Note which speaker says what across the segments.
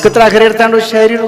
Speaker 1: कतरा घरेर तांडो शायरी रो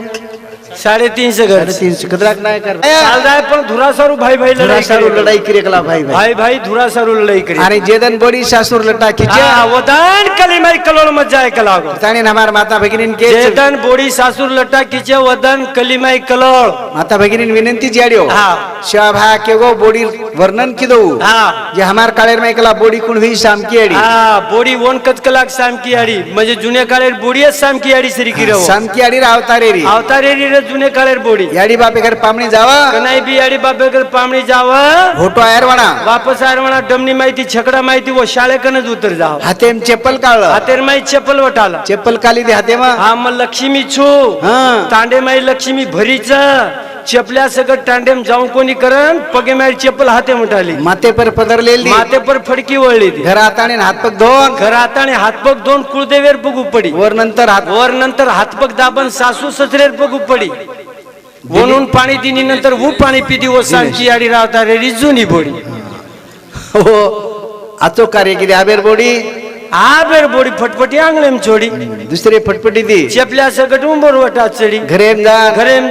Speaker 2: 350 घर
Speaker 1: 350 कतरा नाही कर
Speaker 2: चाल जाए पण धुरासारू भाई भाई
Speaker 1: लड़ाई करे कला भाई
Speaker 2: भाई भाई धुरासारू लड़ाई करे
Speaker 1: अरे जेदन बड़ी सासुर लटा खींचे
Speaker 2: वदन कलिमाई कलोल मत जाए कलागो
Speaker 1: ताने हमार माता भगिनीन के
Speaker 2: जेदन बड़ी सासुर लटा खींचे वदन कलिमाई कलोल
Speaker 1: माता भगिनीन विनंती जाडियो
Speaker 2: हां
Speaker 1: शाभा के गो बोडी वर्णन की दो
Speaker 2: हां
Speaker 1: जे हमार काळेर में कला बोडी कोण हुई शाम की आडी
Speaker 2: हां बोडी वन कच कलाक शाम की आडी म्हणजे जुने काळेर बोडी शाम की आडी सरी की रहो
Speaker 1: शाम की आडी
Speaker 2: अवतारेरी रे जुने काळेर बोडी
Speaker 1: याडी बापे घर पामणी जावा
Speaker 2: कनाई बी याडी बापे घर पामणी जावा
Speaker 1: फोटो आयरवाणा
Speaker 2: वापस आयरवाणा डमनी माहिती छकडा माहिती वो शाळे कनच उतर जाव
Speaker 1: हातेम चप्पल काढ
Speaker 2: हातेर माई चप्पल वटाला
Speaker 1: चप्पल काली दे हाते मा
Speaker 2: हा म लक्ष्मी छु
Speaker 1: हां
Speaker 2: तांडे माई लक्ष्मी भरीच चपल्या सगळं टांडेम जाऊन कोणी करन पगे माई चप्पल हाते मुठाली
Speaker 1: माते पर पदरलेली
Speaker 2: माते पर फडकी वळली ती
Speaker 1: घरात आणि हातपग धोन
Speaker 2: घरात आणि हातपग दोन कुळदेवेर पगू पडी
Speaker 1: वर नंतर
Speaker 2: हातपग दाबन सासू ससरेर पगू पडी वनून पाणी दिनी नंतर वो पाणी पिदी वो सांची आडी रावता रे रिजूनी बोडी
Speaker 1: हो आचो कार्य किती आबेर बोडी
Speaker 2: आबेर बोडी फटफटी आंगलेम छोडी
Speaker 1: दुसरे फटफटी दी
Speaker 2: चपल्या सगट उंबर वटा चढी घरेम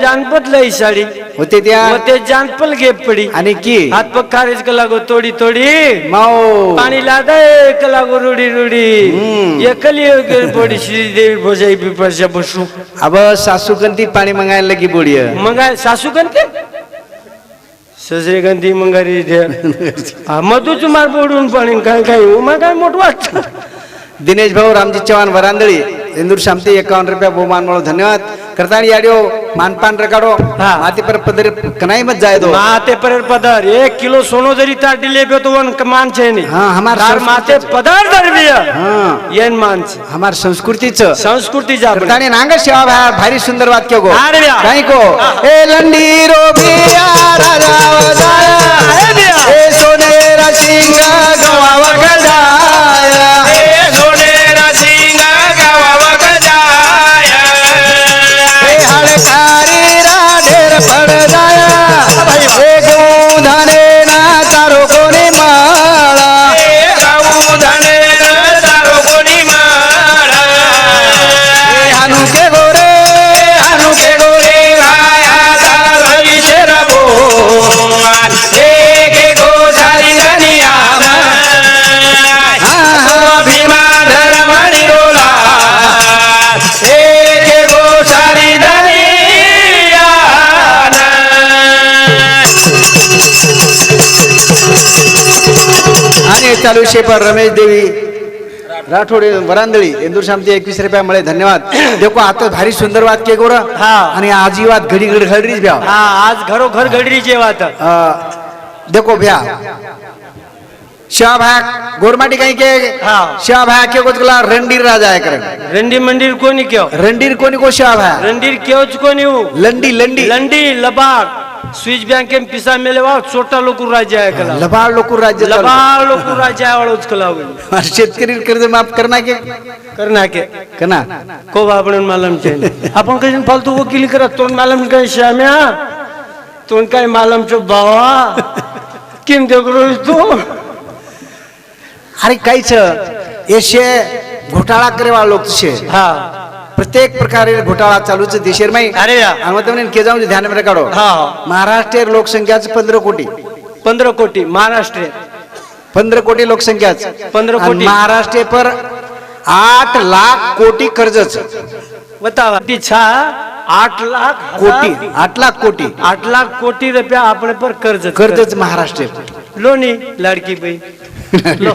Speaker 2: जान बदलाई साडी
Speaker 1: होते त्या
Speaker 2: होते जान पल गे पडी
Speaker 1: आणि की
Speaker 2: हात पग कारेज कलागो तोडी तोडी
Speaker 1: माओ
Speaker 2: पाणी लादे कलागो रुडी रुडी एकली बोडी श्री देवी भोजाई पिपरच्या बसू
Speaker 1: अब सासू गंती पाणी मंगायला लगी बोडी
Speaker 2: मंगाय सासू गंती ससरे गंती मंगारी मधूच मार बोडून पाणी काय काय मग काय मोठ वाटत
Speaker 1: दिनेश भाऊ रामजी चव्हाण वरांदळी इंदूर शामती 51 रुपया बहुमान म्हणून धन्यवाद करतानी याडियो मानपान रकाडो माते पर पदर कनाई मत जाय दो
Speaker 2: माते पर पदर 1 किलो सोनो जरी ता डिले पे तो वन मान छे नी
Speaker 1: हां हमार
Speaker 2: माते पदर दरबिया
Speaker 1: हां
Speaker 2: येन मान
Speaker 1: हमार संस्कृती जा
Speaker 2: करतानी
Speaker 1: नांग सेवा भारी सुंदर वाक्य गो काय को ए लंडी रो बिया राजा वदाया ए सोनेरा सिंग गवाव गजाया चालू शेपर रमेश देवी राठोड वरांदळी इंदूर शामती 21 रुपया मिळे धन्यवाद देखो आता भारी सुंदर वाद के गोरा आणि आजी वाद घडी घडी घडरीच भ्या
Speaker 2: आज घरो घर घडरी जेवात
Speaker 1: देखो भ्या शाहभाग गोरमाटी कहीं के शाहभाग के गोचला रंडीर राजा है कर
Speaker 2: रंडी मंदिर कोनी क्यों
Speaker 1: रंडीर कोनी को शाहभाग
Speaker 2: रंडीर क्यों कोनी
Speaker 1: लंडी लंडी
Speaker 2: लंडी लबाग स्विच बँक के पिसा मेलेवा छोटा लोकू राज्य आहे कला
Speaker 1: लबाड लोकू राज्य
Speaker 2: आहे वाळूच कला
Speaker 1: शेतकरी कर्ज माफ करना के कना
Speaker 2: को आपण मालम चे आपण कशी फालतू वकिली करत तोंड मालम काय श्याम्या तोंड काय मालम चो बावा किम देखरो तू
Speaker 1: अरे काहीच एशे घोटाळा करेवा लोक छे
Speaker 2: हा
Speaker 1: प्रत्येक प्रकारे घोटाळा चालूच देशेर में
Speaker 2: अरे
Speaker 1: आमतने के जाऊं ध्यान में रखाडो महाराष्ट्र लोकसंख्या 15 कोटी
Speaker 2: महाराष्ट्र
Speaker 1: 15 कोटी लोकसंख्या
Speaker 2: 15 कोटी
Speaker 1: महाराष्ट्र पर 8 लाख कोटी कर्जच
Speaker 2: बतावा ती छा 8 लाख कोटी रुपया अपने पर कर्जच
Speaker 1: महाराष्ट्र
Speaker 2: लोनी लाडकी by law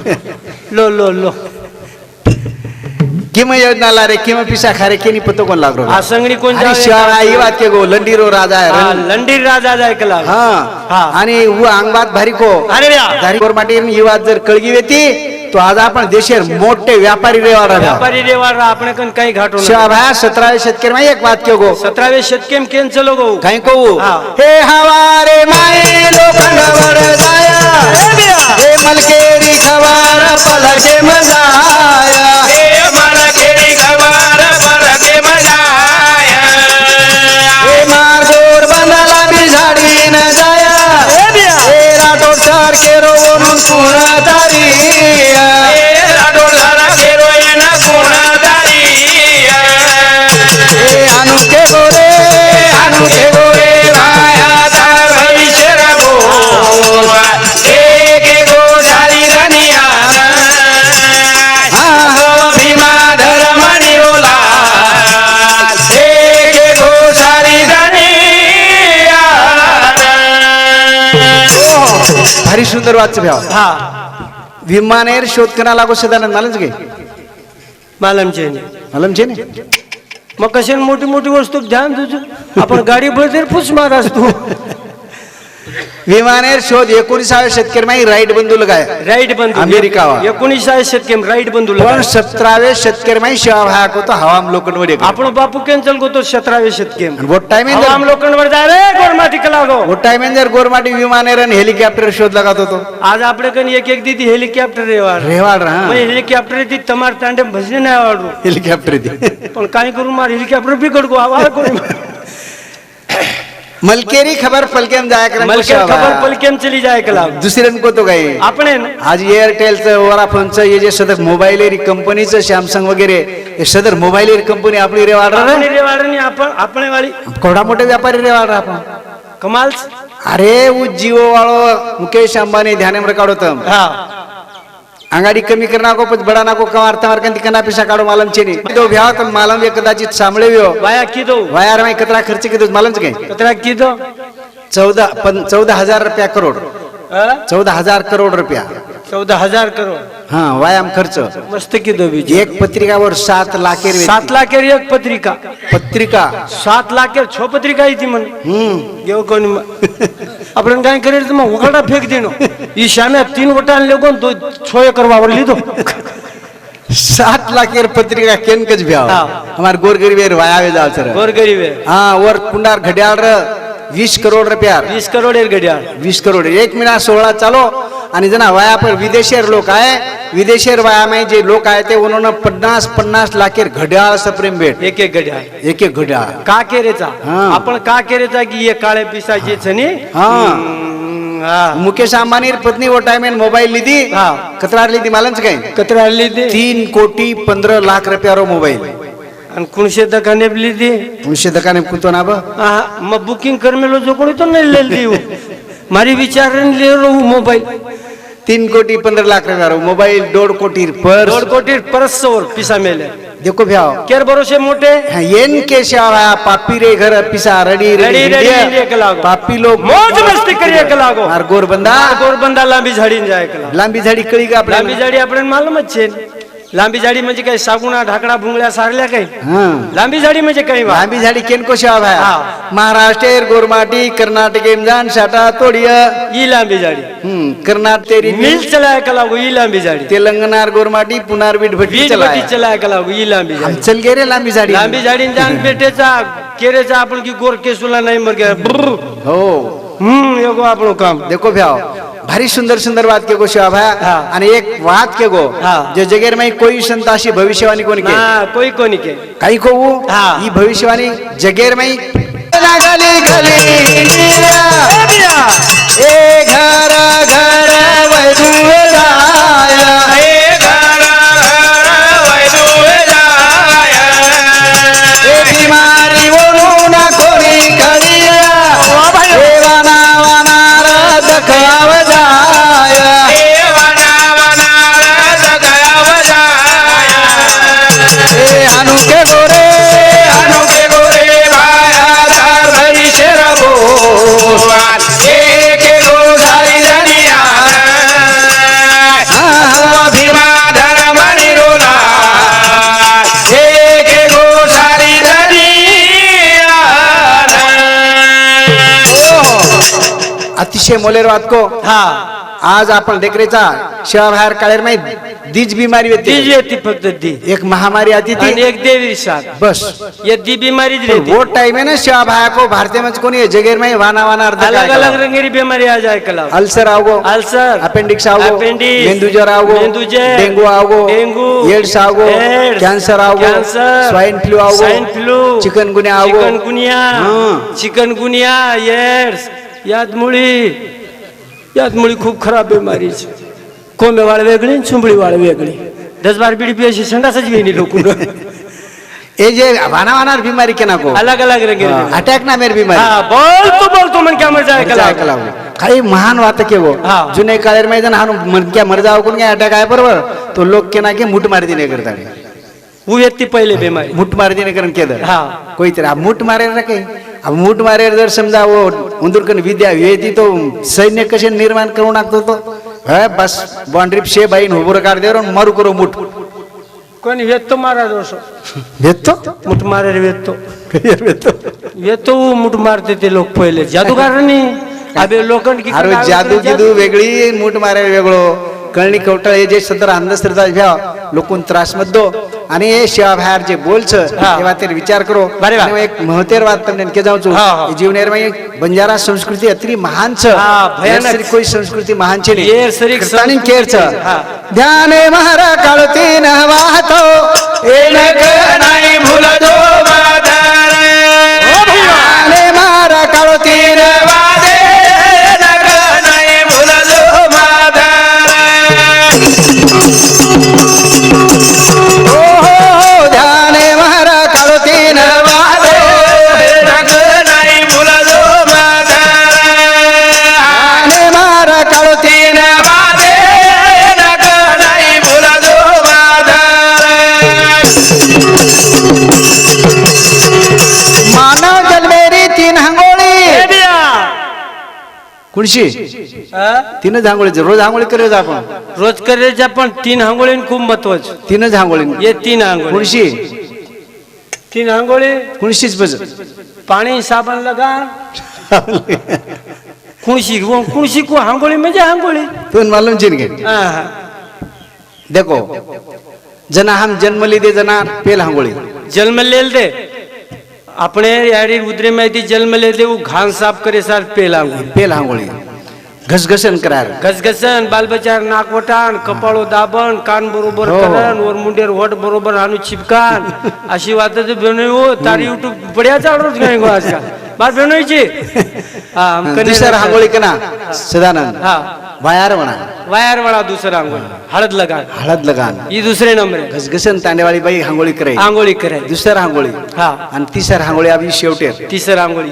Speaker 2: low low low
Speaker 1: Kim योजना ला रे किम पिसा खारे केनी पतो कोण लागरो
Speaker 2: आ संगणी कोण
Speaker 1: आणि
Speaker 2: जावे
Speaker 1: शिवाय आई बात के गो लंडीरो राजा आहे
Speaker 2: हा लंडीर राजा जाय कला
Speaker 1: हा आणि वो अंगबात भारी को
Speaker 2: अरे व्या
Speaker 1: धारी गोरमाटी ही बात जर कळगी वेती तो आज आपण देशेर मोठे व्यापारी रेवाड
Speaker 2: व्यापारी रेवाड आपण कन काही घाटो
Speaker 1: शिवाय 17 शेतकरी मा एक बात के गो
Speaker 2: 17वे शतकेम केन चलो गो
Speaker 1: काही को
Speaker 2: हा.
Speaker 1: हे हवारे माये लोखंडवर जाया हे मलकेरी खवार पलके मजाया
Speaker 3: हे मलकेरी खवार पलके मजाया
Speaker 1: हे मार्गोर बंदाला बी झाडवी न जाया हे राठोड सर के रोवून कुणा तारिया
Speaker 3: हे राठोड सर के रोवून कुणा तारिया
Speaker 1: हे अनुके गोरे
Speaker 3: माया तार भविष्य रघो एक गो सारी रनिया भीमा धर्म निरोला एक गो सारी रनिया
Speaker 1: भारी सुंदर वाच भ्याव
Speaker 2: हा
Speaker 1: विमानेर शोध करा लागो सदानंद मालच गे
Speaker 2: मालम छे
Speaker 1: मालम छे ने
Speaker 2: मग कशाने मोठी मोठी वस्तू ध्यान तुझं आपण गाडी बळतेर फुस मारास तू
Speaker 1: विमानेर शोध 19व्या शेतकरी माई राईट बंधू लगाय
Speaker 2: राईट बंधू
Speaker 1: अमेरिका वा
Speaker 2: 19व्या शतकेम राईट बंधू
Speaker 1: पण 17व्या शेतकरी माई शिवा भाया को तो हवाम लोकंवर एक
Speaker 2: आपण बापू कॅन्सल करतो 17वे शतकेम
Speaker 1: वो टाइम इन
Speaker 2: हम लोकांवर जाय रे गोरमाटी कलागो
Speaker 1: वो टाइम इन जर गोरमाटी विमानेर आणि हेलिकॉप्टर शोध लगात होतो
Speaker 2: आज आपले कन एक एक दीदी हेलिकॉप्टर रेवार
Speaker 1: रेवाड
Speaker 2: मग
Speaker 1: हा
Speaker 2: हेलिकॉप्टर ती तमार तांडे भजने नाही आवडू
Speaker 1: हेलिकॉप्टर दी
Speaker 2: पण काय करू मार हेलिकॉप्टर बिघड गो आवाज करू
Speaker 1: मलकेरी खबर पलकेम जाया करन
Speaker 2: मला काय खबर पलकेम चली जाय कला
Speaker 1: दुसऱ्यान को तो गई
Speaker 2: आपण आहे ना
Speaker 1: आज एअरटेलचं वोडाफोनचं हे जे सदर मोबाईल कंपनीचं सॅमसंग वगैरे हे सदर मोबाईल कंपनी आपली रेवाड
Speaker 2: आपण रेवाडनी आपण वाली
Speaker 1: कोडा मोठे व्यापारी रेवाड आपण
Speaker 2: कमाल
Speaker 1: अरे वो जिओ वाळो मुकेश अंबानी ध्याने में काढोतम
Speaker 2: हा
Speaker 1: अंगाडी कमी करना को पच बडा ना को कमार तमार कंती कना पैसा काढो मालम छेनी तो भ्याव तर मालम ये कदाचित सामळे व्यो
Speaker 2: वाया किदो
Speaker 1: वायर में कतरा खर्च किदो मालम च काय
Speaker 2: कतरा किदो
Speaker 1: 14,000 रुपया करोड 14,000 करोड रुपया
Speaker 2: 14,000 करोड
Speaker 1: हाँ व्यायाम खर्च
Speaker 2: मस्त किदो बीज
Speaker 1: एक पत्रिकावर 7 लाखेर
Speaker 2: 7 लाख एक पत्रिका
Speaker 1: पत्रिका
Speaker 2: 7 लाख छो पत्रिका येते म्हण देव कोणी आपण काय करेल मग उघडा फेक देणो ई श्याम्या 3 वटा लोगोन तो 6 एकर वावर लिदो
Speaker 1: 7 लाखेर पत्रिका केन कच भ्याव हमार गोरगरीबेर वायावे जाल सर
Speaker 2: गोरगरीब है
Speaker 1: हाँ वर कुंडार घड्याळ 20 करोड रुपया
Speaker 2: 20 करोड एक घड्याळ
Speaker 1: 20 करोड 1 महिना 16 चालो आणि जना वाया पर विदेशीर लोक आहे विदेशीर वाया में जे लोक आहे ते उन्होंने 50 लाखेर घड्याळ सप्रेम भेट
Speaker 2: एक एक घड्याळ
Speaker 1: एक घड्याळ
Speaker 2: का केरेचा
Speaker 1: हाँ.
Speaker 2: आपण का केरेचा की ये काळे पिसाचे छनी
Speaker 1: हाँ मुकेश अंबानी पत्नी वो टाइम मोबाईल लिदी
Speaker 2: हाँ.
Speaker 1: कतरार लिदी मालूम छ काय
Speaker 2: कतरा लिदे
Speaker 1: 3 कोटी 15 लाख रुपया रो मोबाईल
Speaker 2: आणि कुणशे दकाने लिदे
Speaker 1: उनशे दकाने कुतो ना बा
Speaker 2: मग बुकिंग करमेलो जो कोणी तो नाही लेल देऊ मारी विचारन ले रो मोबाईल
Speaker 1: 3 कोटी 15 लाख रुपया रो मोबाईल 1.5 कोटी पर
Speaker 2: 1.5 कोटी परसवर पिसा मेले
Speaker 1: देखो भ्याव
Speaker 2: केर भरोसे मोठे
Speaker 1: येन के शाळा पापी रे घर पिसा रडी
Speaker 2: रडी
Speaker 1: रडी
Speaker 2: एक लागो
Speaker 1: पापी लोग
Speaker 2: मौज मस्ती करिए एक लागो
Speaker 1: मार गोरबंदा
Speaker 2: गोरबंदा लांबी झाडीन जाय एक लागो
Speaker 1: लांबी झाडी कळी का आपल्याला
Speaker 2: लांबी झाडी आपण मालूमच छे लांबी झाडी म्हणजे काय सागुणा ढाकळा भुंगळ्या सारल्या काही
Speaker 1: हाँ
Speaker 2: लांबी झाडी म्हणजे काही वा
Speaker 1: लांबी झाडी केन को शाव है
Speaker 2: हाँ.
Speaker 1: महाराष्ट्र गोरमाटी कर्नाटक इमजान साटा तोड़िया
Speaker 2: ई लांबी झाडी
Speaker 1: कर्नाटक तेरी
Speaker 2: मिल चलाय का लागो ई लांबी झाडी
Speaker 1: तेलंगनार गोरमाटी पुनार बीट भट्टी
Speaker 2: वीट
Speaker 1: चला
Speaker 2: बटी चलाय का लागो ई लांबी झाडी
Speaker 1: चल गे रे लांबी झाडी
Speaker 2: लांबी झाडी जान पेटेचा केरेचा आपण की गोर केसुला नाही मर गया
Speaker 1: हो
Speaker 2: एगो आपलो काम
Speaker 1: देखो भ्याव भारी सुंदर सुंदर बात के गो शिवा भाया
Speaker 2: हाँ.
Speaker 1: आणि एक बात के गो
Speaker 2: हाँ.
Speaker 1: जे जगेर में कोई संताशी भविष्यवाणी कोणी के
Speaker 2: ना कोई कोणी के
Speaker 1: काही को
Speaker 2: हाँ.
Speaker 1: ही भविष्यवाणी जगेर में गली गली ए घर घर वैदू जाया
Speaker 3: हे घर वैदू जाया
Speaker 1: ए बीमारी वरून कोणी कडिया ए वाना वाना दखाव जाया
Speaker 3: हे वना वना जगाव जाया
Speaker 1: ए अनुके गोरे
Speaker 3: अनुके गोरे माया तार भविष्य रघो एक गो सारी रनिया
Speaker 1: विषय मोलेर वाद को
Speaker 2: हा
Speaker 1: आज आपण देखरेचा शेवा बाहेर काळेर माहित दीज बिमारी
Speaker 2: तीच
Speaker 1: होती
Speaker 2: येते फक्त ती
Speaker 1: एक महामारी आती
Speaker 2: आणि
Speaker 1: थी
Speaker 2: एक देवी साथ
Speaker 1: बस
Speaker 2: ये दी बीमारी
Speaker 1: तो
Speaker 2: रहती
Speaker 1: वो टाइम है ना शेवा बाहेर को भारतीय में कोणी जगेर में वाना वाना अर्ध
Speaker 2: अलग अलग रंगेरी बीमारी आ जाए कला
Speaker 1: अल्सर आओगो
Speaker 2: अल्सर
Speaker 1: अपेंडिक्स आओगो
Speaker 2: अपेंडिक्स
Speaker 1: मेंदुज्वर आओगो
Speaker 2: मेंदुज्वर
Speaker 1: डेंगू आओगो
Speaker 2: डेंगू
Speaker 1: एड्स आओगो
Speaker 2: एड्स
Speaker 1: कैंसर आओगो
Speaker 2: कैंसर
Speaker 1: स्वाइन फ्लू आओगो
Speaker 2: स्वाइन फ्लू
Speaker 1: चिकनगुनिया आओगो
Speaker 2: चिकनगुनिया एड्स यादमुळी खूप खराब बीमारी છે कोंबे वाळ वेगळी चुंबळी वाळ वेगळी 10-12 बीड़ी पिए से संडासच घेणी लोक
Speaker 1: ये जे वाना वाना बीमारी के ना को
Speaker 2: अलग अलग रंगे
Speaker 1: अटैक ना मेरी बीमारी
Speaker 2: हां बोलतो मन क्या मजा आहे कला
Speaker 1: काही महान वात के वो
Speaker 2: हाँ।
Speaker 1: जुने काळेर मैदान हानु मन क्या मर जाओ कोण क्या अटॅक आहे बरोबर तो लोक के ना के मुठ मारी देने करता
Speaker 2: वो येते पहिले बीमारी
Speaker 1: मुठ मारी देने करन केदर
Speaker 2: हाँ।
Speaker 1: कोई तरह मुठ मारे रखे अब मुठ मारे जर समजा वो उंदुरकन विद्या वेदी तो सैन्य कसे निर्माण करून टाकतो तो है बस बाउंड्री शे बाईन उभर काढ देवर मरू करो मुठ
Speaker 2: कोणी वेत्तो मारा दोष
Speaker 1: भेटतो
Speaker 2: मुठ मारे वेत्तो
Speaker 1: भेटतो
Speaker 2: वेत्तो मुठ मारते ते लोक पहिले जादूगार नाही अबे लोखंड की
Speaker 1: अरे जादू गिदू वेगळी मुठ मारे वेगळो कळणी कवटळ हे जे सदर अंधश्रद्धा घ्या लोकून त्रास मधो आणि हे शिवा बाहेर जे बोलछ तेव्हा ते विचार करो
Speaker 2: बरे
Speaker 1: आणि एक महत्तर बात તમને કે જાઉં છું
Speaker 2: હા, હા.
Speaker 1: જીવનેર માં બંજારા સંસ્કૃતિ અતરી મહાન છે
Speaker 2: હા, ભયાનક.
Speaker 1: એર કોઈ સંસ્કૃતિ મહાન છે નહીં
Speaker 2: એર સરીક
Speaker 1: ક્રિસ્તાની કેર છે
Speaker 2: હા.
Speaker 1: ધ્યાને મારા કાળતી ન વાહતો એનક
Speaker 3: नाही भूलतो मातारे
Speaker 1: ધ્યાને મારા કાળતી ન
Speaker 3: वादे नग नाही भूलतो मातारे
Speaker 1: ઓહો ધ્યાને મારા કાળતી ન વાહતો
Speaker 3: नग नाही भूलतो मातारे
Speaker 1: ધ્યાને મારા કાળતી ન
Speaker 3: वादे नग नाही भूलतो मातारे
Speaker 1: मानव जन्मेरी तीन हंगोळी कुणशी तीनच आंघोळीचं रोज आंघोळी करायचं आपण
Speaker 2: रोज करायच्या पण 3 आंघोळी खूप महत्वाचं
Speaker 1: तीनच आंघोळी
Speaker 2: ये 3 आंघोळी
Speaker 1: कुणशी
Speaker 2: 3 आंघोळी
Speaker 1: कुणशीच बस
Speaker 2: पाणी साबण लगा कुणशी को आंघोळी म्हणजे आंघोळी
Speaker 1: तू मालूम चिन घे
Speaker 2: हाँ।
Speaker 1: देखो जना हम जन्म लीधे जना पेल आंघोळी
Speaker 2: जन्म लेल दे अपने यारी उदरे में थी जन्म ले दे वो घान साफ करे सार पेलांगू
Speaker 1: पेल आंघोळी घसघसन करार
Speaker 2: घसघसन बाल बचार नाक वटान कपाळो दाबण कान बरोबर
Speaker 1: हो.
Speaker 2: करण वर मुंडेर वट बरोबर आणू चिपकान अशी वात हो तारी यूट्यूब बढिया चालूच नाही गो आजकाल बार बनवायची
Speaker 1: दुसरा आंघोळी कना सदानंद
Speaker 2: हा
Speaker 1: वायार म्हणा
Speaker 2: वायर वाला दुसरा आंघोळ हळद लगान
Speaker 1: हळद लगान
Speaker 2: ही दुसरे नंबर आहे.
Speaker 1: घसघसन तांडेवाळी बाई आंघोळी करे
Speaker 2: आंघोळी करे
Speaker 1: दुसरा आंघोळी
Speaker 2: हा
Speaker 1: आणि तिसरा आंघोळी आम्ही शेवटे
Speaker 2: तिसरा आंघोळी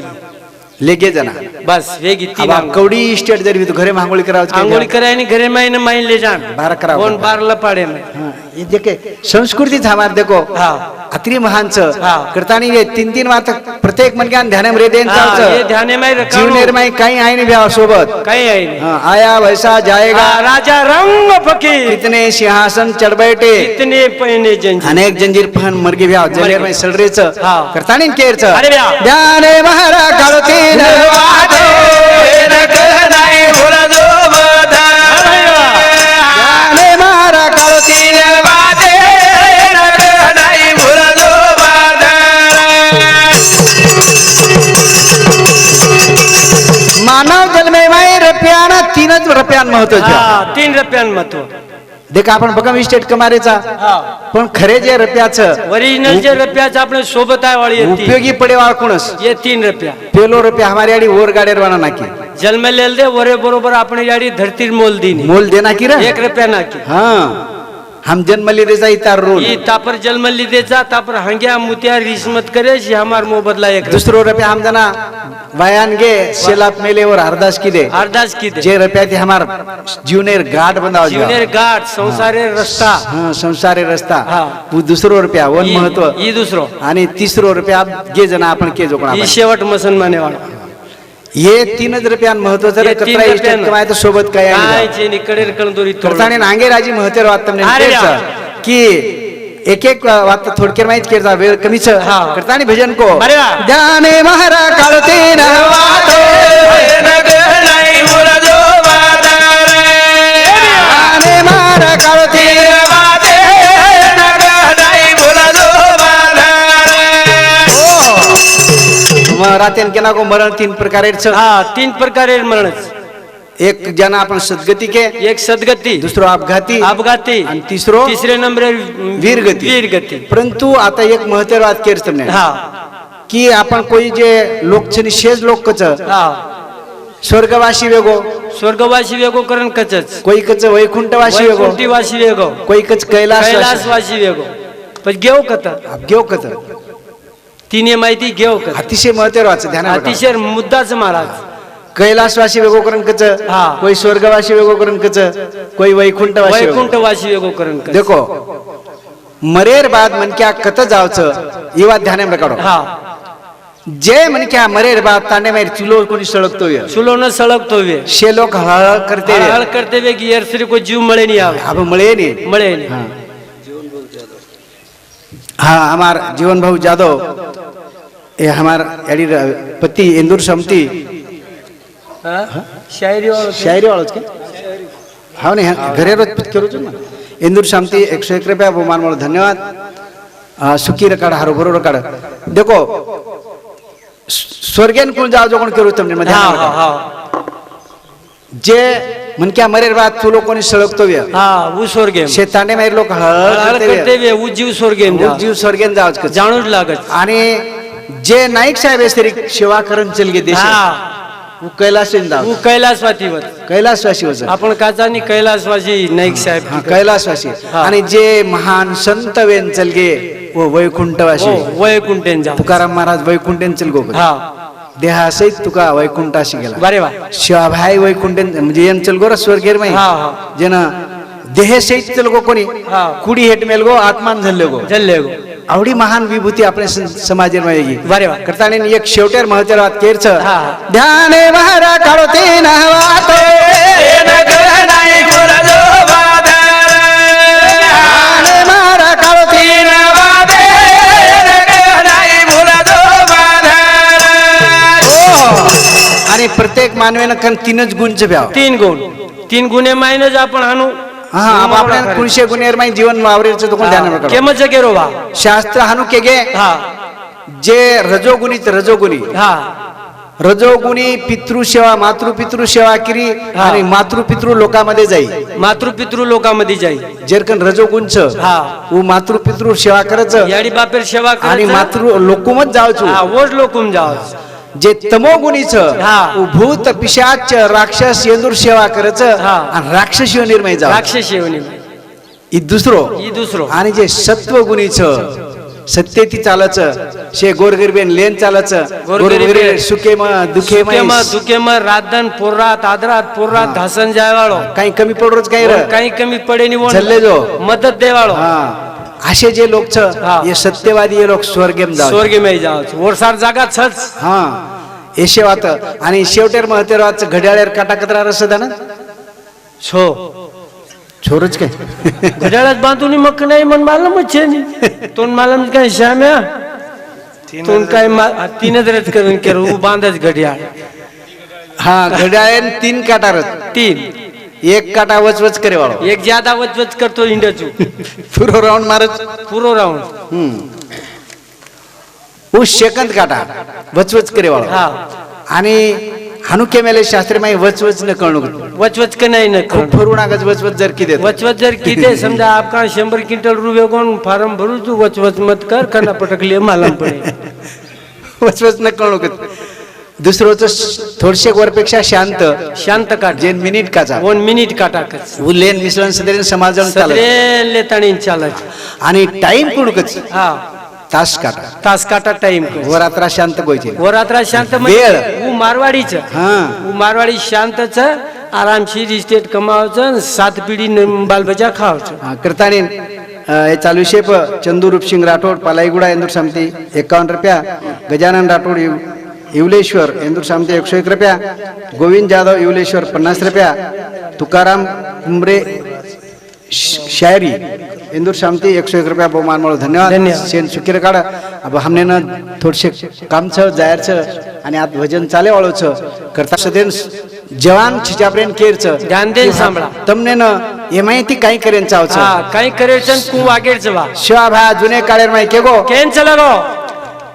Speaker 1: लेगे जना
Speaker 2: बस वेगी तीन
Speaker 1: अब
Speaker 2: आंघोळ.
Speaker 1: कवडी स्टेट जरी भी तो घरे में आंघोळी करावं
Speaker 2: आंघोळी करे आणि घरे माईन माईन ले जान
Speaker 1: बार करावं.
Speaker 2: कोण बार लपाडे में
Speaker 1: हाँ, ये देखे संस्कृति था हमारे देखो
Speaker 2: हाँ.
Speaker 1: अत्री महान छ
Speaker 2: हाँ.
Speaker 1: करतानी ये 3-3 बात प्रत्येक मन ज्ञान ध्यान में रे देन
Speaker 2: हाँ, ये ध्यान में रखा
Speaker 1: जीवनेर में काही आहे नहीं ब्याह सोबत
Speaker 2: काही आहे नाही.
Speaker 1: हाँ, आया वैसा जाएगा
Speaker 2: राजा रंग फकीर
Speaker 1: कितने सिंहासन चढ़ बैठे
Speaker 2: इतने पहने जंजीर
Speaker 1: अनेक जंजीर फन मरगे ब्याह जलेर में सलरे छ
Speaker 2: हाँ.
Speaker 1: करतानी केर छ
Speaker 2: अरे ब्याह.
Speaker 1: ध्याने महारा काळती
Speaker 3: वादे नग नाही भूलतो मातारे
Speaker 1: ध्याने महारा काळती
Speaker 3: वादे नग नाही भूलतो मातारे
Speaker 1: मानव जन्मे माई रप्याना 3च रप्यान महत्व
Speaker 2: हा 3 रुपयान महत्व
Speaker 1: देख आपण बघा मिस्टेट कमारेचा पण खरे जे रप्याचं
Speaker 2: ओरिजिनल जे रुपयाच आपले सोबत आहे वाली येती
Speaker 1: उपयोगी पडे वाळकुणस
Speaker 2: ये 3 रुपया
Speaker 1: पेलो रुपया हमारी आड़ी ओर गाडेर वाना नाकी
Speaker 2: जन्म लेल दे वरे बरोबर आपण याडी धरतीर मोल दीनी
Speaker 1: मोल देना की रे
Speaker 2: 1 रुपया नाकी
Speaker 1: हाँ हम जन्म ले देचा इतार रोल
Speaker 2: ई तापर जन्म लिदेचा तापर हंग्या मुतिया रिश्मत करे जी हमार मो बदला 1 रुपया
Speaker 1: दुसरो रुपया हम जना वायान गे शेलाप मेले और अरदास की दे
Speaker 2: अरदास की दे
Speaker 1: जे रुपया ती हमार जीवनेर गाठ बंधाव
Speaker 2: जीवनेर गाठ संसारे रस्ता
Speaker 1: हाँ संसारे रस्ता
Speaker 2: हाँ.
Speaker 1: वो दुसरो रुपया वन
Speaker 2: ई-
Speaker 1: महत्व
Speaker 2: ई दुसरो
Speaker 1: आणि तिसरो रुपया गे जना आपण के जोकणा
Speaker 2: ई शेवट मुसलमाने वाला
Speaker 1: ये 3च रुपयान महत्व जर
Speaker 2: ये 3
Speaker 1: कतरा इष्ट
Speaker 2: रुपयान.
Speaker 1: कमाय तो सोबत काय
Speaker 2: काय जे निकडे कळदोरी
Speaker 1: करताने नांगे राजी महत्व वात તમને
Speaker 2: अरे
Speaker 1: तेच
Speaker 2: वा.
Speaker 1: की एक एक वात थोडक्यात माहित केरता वेळ कमीच
Speaker 2: हा.
Speaker 1: करताने भजन को
Speaker 2: अरे वा.
Speaker 1: ध्याने महारा काळते न
Speaker 3: वादे नग नाही भूलतो
Speaker 1: रातेन केना को मरण 3 प्रकारे छ
Speaker 2: हा 3 प्रकारे मरणच.
Speaker 1: एक जना आपण सद्गती के,
Speaker 2: एक सद्गती,
Speaker 1: दुसरो अपघाती,
Speaker 2: अपघाती
Speaker 1: आणि तिसरे
Speaker 2: नंबर
Speaker 1: वीरगती.
Speaker 2: वीरगती.
Speaker 1: परंतु आता एक महत्वाची बात केर तुमने
Speaker 2: हा
Speaker 1: की आपण कोई जे लोक छनी शेज लोक कच
Speaker 2: हा
Speaker 1: स्वर्गवासी वेगो,
Speaker 2: स्वर्गवासी वेगो करण कचच,
Speaker 1: कोई कच वैकुंठवासी वेगो,
Speaker 2: वैकुंठीवासी वेगो,
Speaker 1: कोई कच
Speaker 2: कैलासवासी वेगो. पण घेऊ कत
Speaker 1: घेऊ कच
Speaker 2: तिने माहिती घेऊ कत.
Speaker 1: अतिशय महत्वाचं ध्यान
Speaker 2: अतिशय मुद्दाच महाराज.
Speaker 1: कैलासवासी वेगो करण कच,
Speaker 2: हा.
Speaker 1: कोई स्वर्गवासी वेगो करण कच, कोई वैकुंठवासी वेगो.
Speaker 2: वैकुंठवासी वेगो करण कच.
Speaker 1: देखो मरेर बाद मन क्या कत जावच येवा ध्यान रखो.
Speaker 2: हा
Speaker 1: जे मन क्या मरेर बाद तांडे मेर चुलो कोणी सळगतो वे,
Speaker 2: चुलो न सळगतो वे,
Speaker 1: शे लोक हळ करते वे.
Speaker 2: हळ करते वे की येरसरी को जीव मळे नहीं आवे.
Speaker 1: अब मळे नहीं
Speaker 2: मळे नहीं.
Speaker 1: हाँ हमार जीवन भाऊ जादव ये हमार याडी पति इंदूर समती
Speaker 2: शायरी वालो
Speaker 1: शायरी वालोच के हाँ नहीं घरे रोज करू ना. इंदूर समती 101 रुपया बहुमान मोल धन्यवाद. सुखी रकाड हारो बरो रकाड. देखो स्वर्गेन कोण जाओ जो कोण करू तुमने मध्ये
Speaker 2: हा हा हा
Speaker 1: जे मन क्या मरेर बाद तू लोकोनी सळगतो वे.
Speaker 2: हा वो स्वर्गे
Speaker 1: शेताने मेर लोक हळ
Speaker 2: करते वे वो जीव स्वर्गे
Speaker 1: जीव स्वर्गेन जावच कच.
Speaker 2: जाणूच लागत.
Speaker 1: आणि जे नाईक साहेब सरी सेवा करून चल गे देश
Speaker 2: हा
Speaker 1: वो कैलासवासी जाव,
Speaker 2: वो कैलासवासी वर.
Speaker 1: कैलासवासी होत.
Speaker 2: आपण काचानी कैलासवासी नाईक साहेब.
Speaker 1: हाँ कैलासवासी.
Speaker 2: हा.
Speaker 1: आणि जे महान संत वेन चल गे वो वैकुंठवासी.
Speaker 2: हो वैकुंठेन जा.
Speaker 1: तुकाराम महाराज वैकुंठेन चल गो.
Speaker 2: हा
Speaker 1: देहासहित तुका वैकुंठाशी गेला.
Speaker 2: बरे वा.
Speaker 1: शिवाभाई वैकुंठेन म्हणजे येन चल गो र स्वर्गेर मै.
Speaker 2: हा हा
Speaker 1: जेना देह सहित चल गो कोणी
Speaker 2: हा
Speaker 1: कुडी हेट मेल गो आत्मान झल्ले गो.
Speaker 2: जल्ले गो.
Speaker 1: आवडी महान विभूती आपल्या समाजेर मै
Speaker 2: बरे वा.
Speaker 1: करताने एक शेवटेर महत्वाची बात केरच
Speaker 2: हा.
Speaker 1: ध्याने महारा काढो तीन वातो
Speaker 3: नाही गुरजो बाधार.
Speaker 1: ध्याने महारा काढो तीन
Speaker 3: वादे नाही गुरजो बाधार.
Speaker 1: आणि प्रत्येक मानवेनं कन 3च गुणच भ्याव.
Speaker 2: 3 गुण. 3 गुणे मायनच आपण आणू.
Speaker 1: हा आपण 900 गुणेर मै जीवन वावरेचं तो कोण ध्यान रखो.
Speaker 2: केमच गेरो वा.
Speaker 1: शास्त्र हानू के गे
Speaker 2: हा
Speaker 1: जे रजोगुणी
Speaker 2: हा
Speaker 1: रजोगुणी पितृसेवा मातृपितृ सेवा किरी आणि मातृपितृ लोकांमध्ये जाई.
Speaker 2: मातृपितृ लोकांमध्ये जाई.
Speaker 1: जेरकन रजोगुणच
Speaker 2: हा
Speaker 1: वो मातृपितृ सेवा करच
Speaker 2: याडी बापेर सेवा
Speaker 1: आणि
Speaker 2: करायचं.
Speaker 1: मातृ लोकुमच जावचो.
Speaker 2: हा वोज लोकूम जावच.
Speaker 1: जे तमोगुणीच
Speaker 2: हा.
Speaker 1: भूत पिशाच राक्षस येंदूर सेवा करच
Speaker 2: हा.
Speaker 1: आणि राक्षस निर्मय जाव.
Speaker 2: राक्षस येवनी
Speaker 1: ही दुसरो.
Speaker 2: ही दुसरो.
Speaker 1: आणि जे सत्वगुणीच सत्यती चालच शे गोरगरिबेन लेन चालच गोरगरिबे सुखे म दुखे म
Speaker 2: दुखे म रातदन पोरात आदरात पोरात धासन जायवाळो.
Speaker 1: काही कमी पडरोच काही र
Speaker 2: काही कमी पडे नि
Speaker 1: चल्ले जो
Speaker 2: मदत देवाळो.
Speaker 1: हा असे जे लोक छ
Speaker 2: हा.
Speaker 1: हे सत्यवादी हे लोक स्वर्गेम जाव.
Speaker 2: स्वर्गे में जावच. वरसार जागा छच.
Speaker 1: हा हे शेवात आणि शेवटेर महतेरवाच घड्याळेर काटाकत्रा रसदा ना
Speaker 2: छो
Speaker 1: छोरच काय
Speaker 2: घड्याळात बांधून मग नाही मन मालम मच्छे तोन मालम काय श्याम्या तोन काय 3 रच करून केरो बांधच घड्याळ.
Speaker 1: हा घड्याळेन 3 काटारत
Speaker 2: 3
Speaker 1: एक काटा वचवच करे वाळो.
Speaker 2: एक ज्यादा वचवच करतो इंडियाचू
Speaker 1: पुरो राऊंड मारच
Speaker 2: पुरो राऊंड.
Speaker 1: वो सेकंद काटा वचवच करे वाळो.
Speaker 2: हा
Speaker 1: आणि हानुके मेले शास्त्री माई वचवच न कळणू
Speaker 2: वचवच का नाही न
Speaker 1: खूप फरुणागच वचवच जर किदे
Speaker 2: वचवच जर किती समजा आपका 100 क्विंटल रुपये कोण फार्म भरू तू वचवच मत कर कना पटकले मालम पडे.
Speaker 1: वचवच न कळणू दुसरोच थोडशे वरपेक्षा शांत
Speaker 2: शांत काट.
Speaker 1: जे मिनिट काचा
Speaker 2: 1 मिनिट काटाकच.
Speaker 1: वो लेन मिसळून सदरेन समाजान चालत
Speaker 2: सदरे लेताणी चालत.
Speaker 1: आणि टाइम कुडकच
Speaker 2: हा
Speaker 1: तास काटा
Speaker 2: तास काटा टाइम
Speaker 1: वरात्रा शांत गोयचे.
Speaker 2: वरात्रा शांत
Speaker 1: वेळ.
Speaker 2: वो मारवाडीच.
Speaker 1: हा
Speaker 2: वो मारवाडी शांतच आरामशीर इस्टेट कमावचं 7 पिढी बालबजा खावचं.
Speaker 1: करताने हे चालू शेप चंदू रूपसिंग राठोड पालाईगुडा इंदूर समिती 51 रुपया. गजानन राठोड येवलेश्वर इंदूर समिती 101 रुपया. गोविंद जाधव येवलेश्वर 50 रुपया. तुकाराम कुंबरे शायरी इंदूर शांति 101 रुपया बहुमान मोल धन्यवाद. सेन सुखीर काढ. अब हमने न थोडशे काम छ जायर छ आणि आत भजन चाले वाळो छ करता सदेन जवान छिचाप्रेन केर छ
Speaker 2: ध्यान देन सांभळा.
Speaker 1: तमने न ये माहिती काही करेन चाव छ.
Speaker 2: हा काही करेचन कु वागेर वा
Speaker 1: शिवा भा जुने काळेर माई केगो
Speaker 2: केन चलगो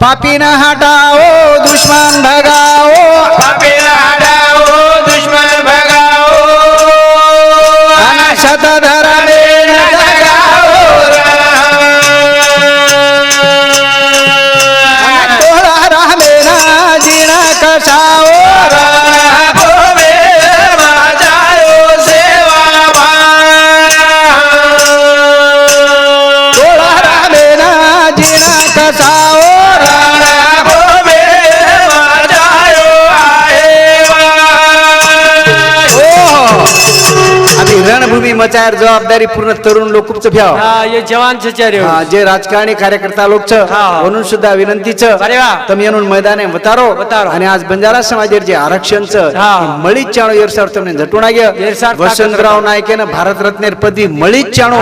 Speaker 1: पापी न हटाओ दुश्मन भगाओ
Speaker 3: पापीला हटाओ दुश्मन भगाओ
Speaker 1: अनशत धर्मे न जगाओ डोळा रामे ना जीण कसाओ डोळा रामे ना जीण कसाओ आम्ही रणभूमी मचायर जबाबदारी पूर्ण तरुण लोक भ्याव
Speaker 2: हा ये जवान चचार्य
Speaker 1: जे राजकारणी कार्यकर्ता लोक म्हणून सुद्धा विनंतीच
Speaker 2: अरे वा.
Speaker 1: તમે એનું मैदाने વતારો અને આજ બંજારા સમાજ જે આરક્ષણ છે મળી જ ચાણો એરસાર તમને જટુણા ગયા
Speaker 2: એરસાર
Speaker 1: વસંતરાવ નાયકે ને ભારત રત્ન પદવી મળી જ ચાણો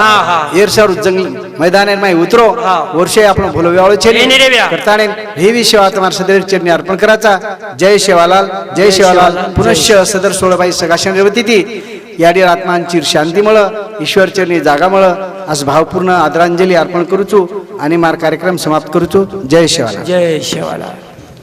Speaker 1: એરસાર જંગલ मैदाने માં ઉતરો વર્ષે આપણો ભૂલો વ્યાળો છે કરતાને हेवी सेवा તમારા સદૈવ ચરणी अर्पण करायचा जय सेवालाल पुनश्च सदर सोळबाई सगाशन रेवती याडी आत्मांची शांतीमुळे ईश्वर चरणी जागामुळे आज भावपूर्ण आदरांजली अर्पण करूचू आणि मार कार्यक्रम समाप्त करूचू जय सेवालाल
Speaker 2: जय शिवाला